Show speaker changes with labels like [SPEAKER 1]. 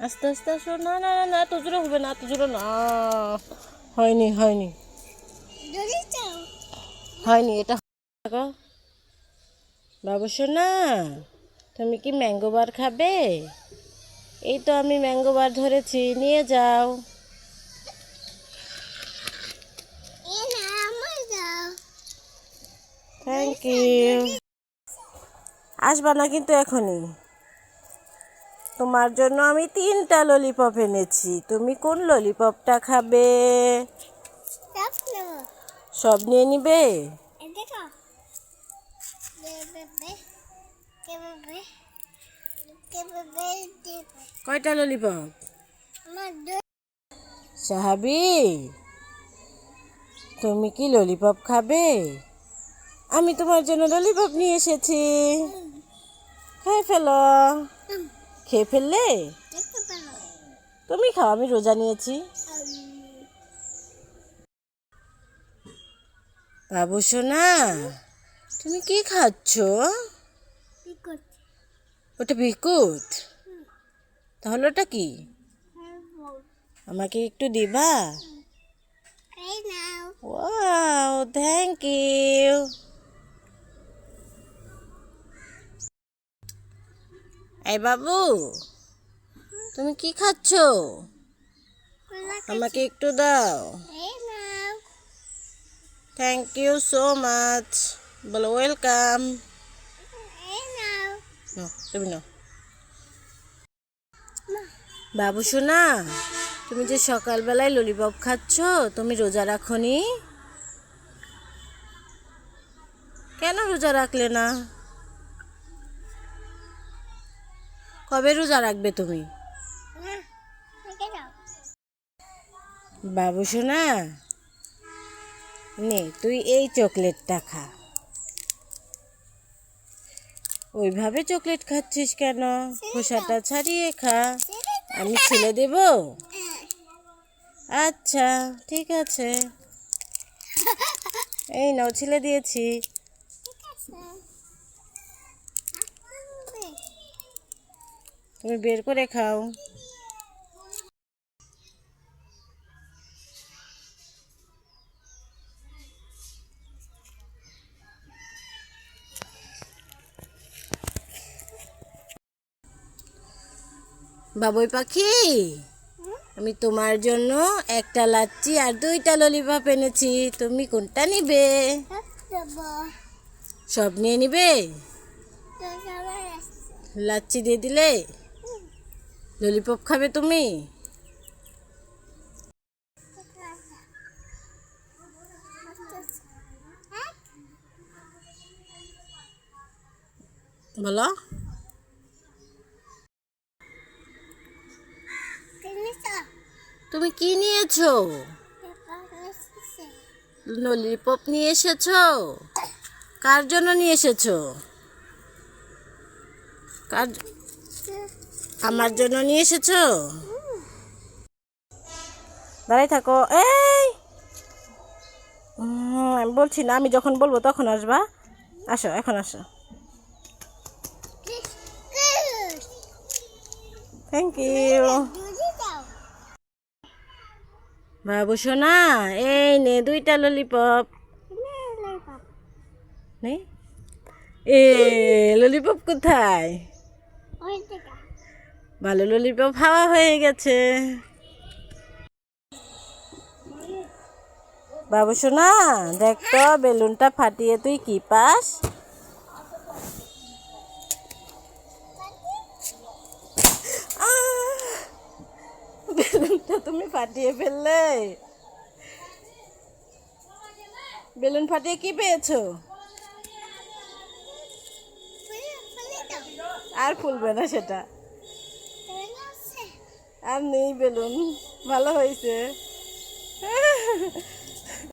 [SPEAKER 1] আস্তে আস্তে আসো। না না না না, এত জোরে হবে না, এত জোরে না। হয়নি হয়নি হয়নি, এটা বাবু সোনা, তুমি কি ম্যাঙ্গো বার খাবে? এই তো আমি ম্যাঙ্গো বার ধরেছি, নিয়ে যাও। Thank you. আসবা না কিন্তু এখনই। তোমার জন্য আমি 3টা ললিপপ এনেছি, তুমি কোন ললিপপটা খাবে? সব নিয়ে নিবে? কয়টা ললিপপ? সাহাবি, তুমি কি ললিপপ খাবে? আমি তোমার জন্য ললিপপ নিয়ে এসেছি, খেয়ে ফেলো। খেয়ে ফেললে? তুমি খাও, আমি রোজা নিয়েছি। বাবু সোনা, তুমি কি খাচ্ছ? ওটা বিস্কুট? তাহলে ওটা কি? আমাকে একটু দিবা? Wow, thank you. এই বাবু, তুমি কি খাচ্ছ? আমাকে একটু দাও। Thank you so much. বলো ওয়েলকাম। তুমি নাও। বাবু সোনা, তুমি যে সকালবেলায় ললিপপ খাচ্ছ, তুমি রোজা রাখোনি? কেন রোজা রাখলে না? কবে রোজা রাখবে তুমি? বাবু সোনা, নে তুই এই চকলেটটা খা। ওইভাবে চকলেট খাচ্ছিস কেন? খোসাটা ছাড়িয়ে খা। আমি ছিলে দেব? আচ্ছা ঠিক আছে, এই নাও ছিলে দিয়েছি। তুমি বের করে খাও। বাবুই পাখি, আমি তোমার জন্য একটা লাচ্ছি আর 2টা ললিপপ এনেছি, তুমি কোনটা নিবে? সব নিয়ে নিবে? লাচ্ছি দিয়ে দিলে? ললিপপ খাবে তুমি? বলো। তুমি কি নিয়েছো? ললিপপ নিয়ে এসেছো? কার জন্য নিয়ে এসেছো? কার? আমার জন্য নিয়ে এসেছো? দাঁড়াই থাকো। এই আমি বলছি না, আমি যখন বলবো তখন আসবা। আসো, এখন আসো। Thank you. বাবু সোনা, এই নে 2টা ললিপপ। নে এ ললিপপ কোথায়? ভালো ললিপপ হাওয়া হয়ে গেছে। বাবু সোনা, দেখ তো বেলুনটা ফাটিয়ে তুই কি পাস? বেলুনটা তুমি ফাটিয়ে ফেললে। বেলুন ফাটিয়ে কি পেয়েছো? আর ফুলবে না সেটা, আর নেই বেলুন। ভালো হয়েছে।